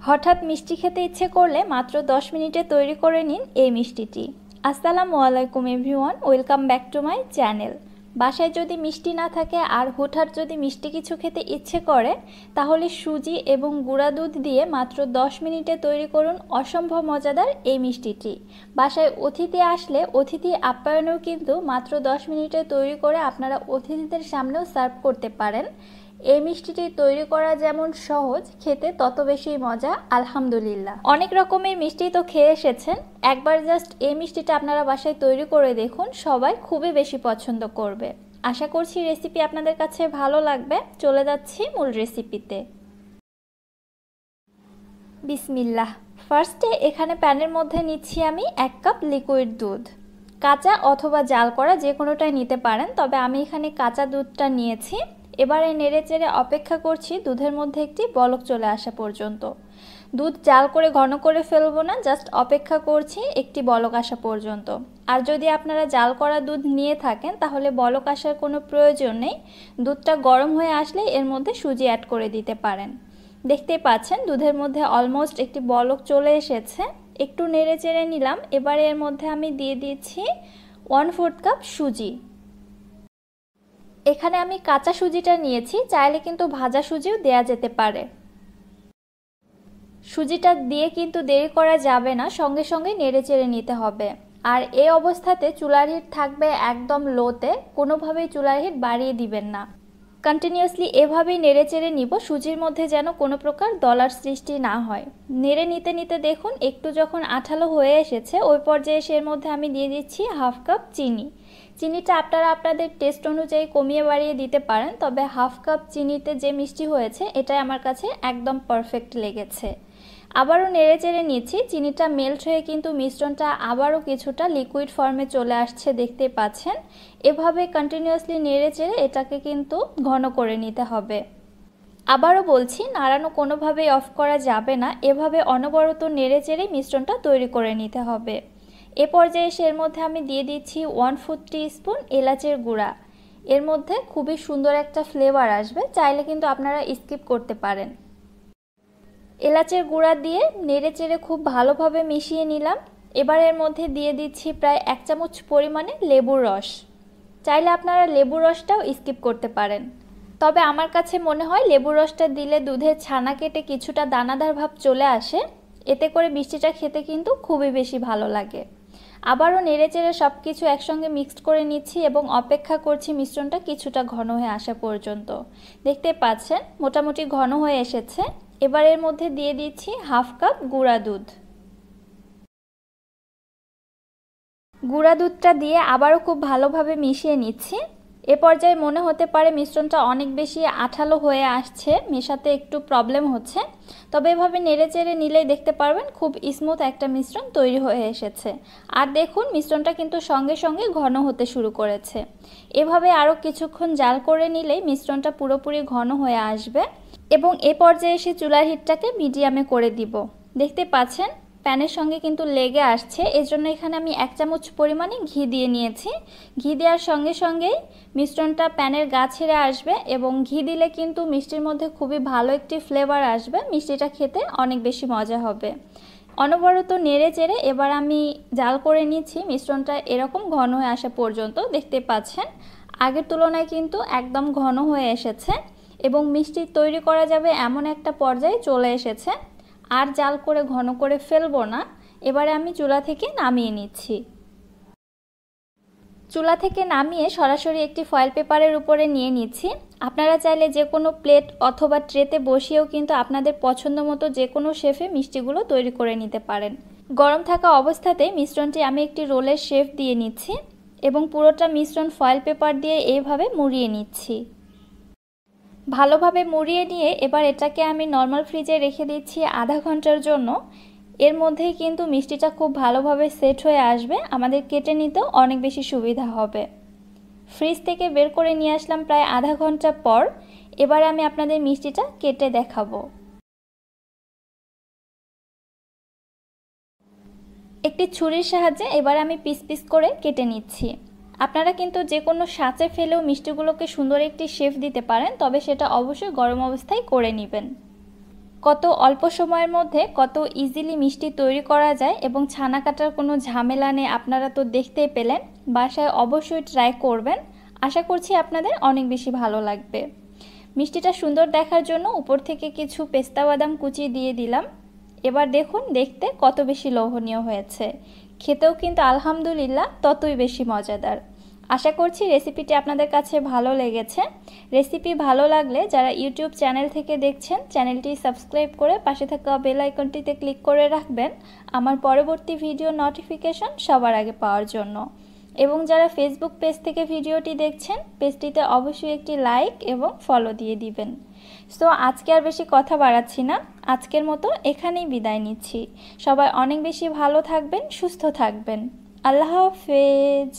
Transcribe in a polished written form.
হঠাৎ মিষ্টি খেতে ইচ্ছে করলে মাত্র 10 মিনিটে তৈরি করে নিন এই মিষ্টিটি। আসসালামু আলাইকুম everyone, welcome back to my channel. বাসায় যদি মিষ্টি না থাকে আর হুটহাট যদি মিষ্টি কিছু খেতে ইচ্ছে করে, তাহলে সুজি এবং গুঁড়া দুধ দিয়ে মাত্র 10 মিনিটে তৈরি করুন অসম্ভব মজাদার এই মিষ্টিটি। বাসায় অতিথি আসলে অতিথি আপ্যায়নেও কিন্তু মাত্র 10 মিনিটে তৈরি করে আপনারা অতিথিদের সামনেও সার্ভ করতে পারেন। এই মিষ্টিটি তৈরি করা যেমন সহজ, খেতে তত বেশি মজা আলহামদুলিল্লাহ। অনেক রকমের মিষ্টি তো খেয়ে এসেছেন, একবার জাস্ট এই মিষ্টিটা আপনারা বাসায় তৈরি করে দেখুন, সবাই খুবই বেশি পছন্দ করবে। আশা করছি রেসিপি আপনাদের কাছে ভালো লাগবে। চলে যাচ্ছি মূল রেসিপিতে। বিসমিল্লাহ। ফার্স্টে এখানে প্যানের মধ্যে নিচ্ছি আমি 1 কাপ লিকুইড দুধ। কাঁচা অথবা জাল করা যে কোনোটাই নিতে পারেন, তবে আমি এখানে কাঁচা দুধটা নিয়েছি। এবারে নেড়ে চেড়ে অপেক্ষা করছি দুধের মধ্যে একটি বলক চলে আসা পর্যন্ত। দুধ জাল করে ঘন করে ফেলবো না, জাস্ট অপেক্ষা করছি একটি বলক আসা পর্যন্ত। আর যদি আপনারা জাল করা দুধ নিয়ে থাকেন তাহলে বলক আসার কোনো প্রয়োজন নেই। দুধটা গরম হয়ে আসলে এর মধ্যে সুজি অ্যাড করে দিতে পারেন। দেখতেই পাচ্ছেন দুধের মধ্যে অলমোস্ট একটি বলক চলে এসেছে। একটু নেড়ে চেড়ে নিলাম। এবারে এর মধ্যে আমি দিয়ে দিচ্ছি 1/4 কাপ সুজি। এখানে আমি কাঁচা সুজিটা নিয়েছি, চাইলে কিন্তু ভাজা সুজিও দেয়া যেতে পারে। সুজিটা দিয়ে কিন্তু দেরি করা যাবে না, সঙ্গে সঙ্গে নেড়ে চেড়ে নিতে হবে। আর এই অবস্থাতে চুলার হিট থাকবে একদম লোতে, কোনোভাবেই চুলার হিট বাড়িয়ে দিবেন না। কন্টিনিউয়াসলি এভাবেই নেড়ে চেড়ে নিব, সুজির মধ্যে যেন কোনো প্রকার দলার সৃষ্টি না হয়। নেড়ে নিতে নিতে দেখুন একটু যখন আঠালো হয়ে এসেছে, ওই পর্যায়ে এর মধ্যে আমি দিয়ে দিচ্ছি 1/2 কাপ চিনি। চিনিটা আপনারা আপনাদের টেস্ট অনুযায়ী কমিয়ে বাড়িয়ে দিতে পারেন, তবে 1/2 কাপ চিনিতে যে মিষ্টি হয়েছে এটাই আমার কাছে একদম পারফেক্ট লেগেছে। আবারও নেড়ে চেড়ে নিচ্ছি। চিনিটা মেল্ট হয়ে কিন্তু মিশ্রণটা আবারও কিছুটা লিকুইড ফর্মে চলে আসছে, দেখতে পাচ্ছেন। এভাবে কন্টিনিউয়াসলি নেড়ে চেড়ে এটাকে কিন্তু ঘন করে নিতে হবে। আবারও বলছি, নাড়ানো কোনোভাবেই অফ করা যাবে না, এভাবে অনবরত নেড়ে চেড়ে মিশ্রণটা তৈরি করে নিতে হবে। এ পর্যায়ে এর মধ্যে আমি দিয়ে দিচ্ছি 1/4 টিস্পুন এলাচের গুঁড়া। এর মধ্যে খুবই সুন্দর একটা ফ্লেভার আসবে, চাইলে কিন্তু আপনারা স্কিপ করতে পারেন। এলাচের গুঁড়া দিয়ে নেড়ে চেড়ে খুব ভালোভাবে মিশিয়ে নিলাম। এবার এর মধ্যে দিয়ে দিচ্ছি প্রায় 1 চামচ পরিমাণে লেবুর রস। চাইলে আপনারা লেবুর রসটাও স্কিপ করতে পারেন, তবে আমার কাছে মনে হয় লেবুর রসটা দিলে দুধের ছানা কেটে কিছুটা দানাদার ভাব চলে আসে, এতে করে মিষ্টিটা খেতে কিন্তু খুবই বেশি ভালো লাগে। আবারও নেড়ে চেড়ে সব কিছু একসঙ্গে মিক্সড করে নিচ্ছি এবং অপেক্ষা করছি মিশ্রণটা কিছুটা ঘন হয়ে আসা পর্যন্ত। দেখতে পাচ্ছেন মোটামুটি ঘন হয়ে এসেছে। এবার এর মধ্যে দিয়ে দিচ্ছি 1/2 কাপ গুঁড়া দুধ। গুঁড়া দুধটা দিয়ে আবারও খুব ভালোভাবে মিশিয়ে নিচ্ছি। এ পর্যায়ে মনে হতে পারে মিশ্রণটা অনেক বেশি আঠালো হয়ে আসছে, মেশাতে একটু প্রবলেম হচ্ছে, তবে এভাবে নেড়ে চেড়ে নিলেই দেখতে পারবেন খুব স্মুথ একটা মিশ্রণ তৈরি হয়ে এসেছে। আর দেখুন মিশ্রণটা কিন্তু সঙ্গে সঙ্গে ঘন হতে শুরু করেছে। এভাবে আরও কিছুক্ষণ জাল করে নিলেই মিশ্রণটা পুরোপুরি ঘন হয়ে আসবে এবং এ পর্যায়ে এসে চুলার হিটটাকে মিডিয়ামে করে দিব। দেখতে পাচ্ছেন প্যানের সঙ্গে কিন্তু লেগে আসছে, এজন্য এখানে আমি 1 চামচ পরিমাণে ঘি দিয়ে নিয়েছি। ঘি দেওয়ার সঙ্গে সঙ্গেই মিশ্রণটা প্যানের গা ছেড়ে আসবে এবং ঘি দিলে কিন্তু মিষ্টির মধ্যে খুবই ভালো একটি ফ্লেভার আসবে, মিষ্টিটা খেতে অনেক বেশি মজা হবে। অনবরত নেড়ে চেড়ে এবার আমি জাল করে নিচ্ছি মিশ্রণটা এরকম ঘন হয়ে আসা পর্যন্ত। দেখতে পাচ্ছেন আগের তুলনায় কিন্তু একদম ঘন হয়ে এসেছে এবং মিষ্টি তৈরি করা যাবে এমন একটা পর্যায়ে চলে এসেছে। আর জাল করে ঘন করে ফেলবো না। এবারে আমি চুলা থেকে নামিয়ে নিচ্ছি। চুলা থেকে নামিয়ে সরাসরি একটি ফয়েল পেপারের উপরে নিয়ে নিচ্ছি। আপনারা চাইলে যে কোনো প্লেট অথবা ট্রেতে বসিয়েও কিন্তু আপনাদের পছন্দ মতো যে কোনো শেফে মিষ্টিগুলো তৈরি করে নিতে পারেন। গরম থাকা অবস্থাতেই মিশ্রণটি আমি একটি রোলের শেপ দিয়ে নিচ্ছি এবং পুরোটা মিশ্রণ ফয়েল পেপার দিয়ে এইভাবে মুড়িয়ে নিচ্ছি। ভালোভাবে মুড়িয়ে নিয়ে এবার এটাকে আমি নর্মাল ফ্রিজে রেখে দিচ্ছি আধা ঘন্টার জন্য। এর মধ্যেই কিন্তু মিষ্টিটা খুব ভালোভাবে সেট হয়ে আসবে, আমাদের কেটে নিতেও অনেক বেশি সুবিধা হবে। ফ্রিজ থেকে বের করে নিয়ে আসলাম প্রায় আধা ঘন্টা পর। এবারে আমি আপনাদের মিষ্টিটা কেটে দেখাবো। একটি ছুরির সাহায্যে এবার আমি পিস পিস করে কেটে নিচ্ছি। আপনারা কিন্তু যে কোনো সাঁচে ফেলেও মিষ্টিগুলোকে সুন্দর একটি শেপ দিতে পারেন, তবে সেটা অবশ্যই গরম অবস্থায় করে নেবেন। কত অল্প সময়ের মধ্যে কত ইজিলি মিষ্টি তৈরি করা যায় এবং ছানা কাটার কোনো ঝামেলা নেই। আপনারা তো দেখতেই পেলেন। বাসায় অবশ্যই ট্রাই করবেন। আশা করছি আপনাদের অনেক বেশি ভালো লাগবে। মিষ্টিটা সুন্দর দেখার জন্য উপর থেকে কিছু পেস্তা বাদাম কুচি দিয়ে দিলাম। এবার দেখুন দেখতে কত বেশি লোভনীয় হয়েছে, খেতেও কিন্তু আলহামদুলিল্লাহ ততই বেশি মজাদার। আশা করছি রেসিপিটি আপনাদের কাছে ভালো লেগেছে। রেসিপি ভালো লাগলে যারা ইউটিউব চ্যানেল থেকে দেখছেন চ্যানেলটি সাবস্ক্রাইব করে পাশে থাকা বেল আইকনটিতে ক্লিক করে রাখবেন আমার পরবর্তী ভিডিও নোটিফিকেশন সবার আগে পাওয়ার জন্য। এবং যারা ফেসবুক পেজ থেকে ভিডিওটি দেখছেন পেজটিতে অবশ্যই একটি লাইক এবং ফলো দিয়ে দিবেন। সো আজকে আর বেশি কথা বাড়াচ্ছি না, আজকের মতো এখানেই বিদায় নিচ্ছি। সবাই অনেক বেশি ভালো থাকবেন, সুস্থ থাকবেন। আল্লাহ হাফেজ।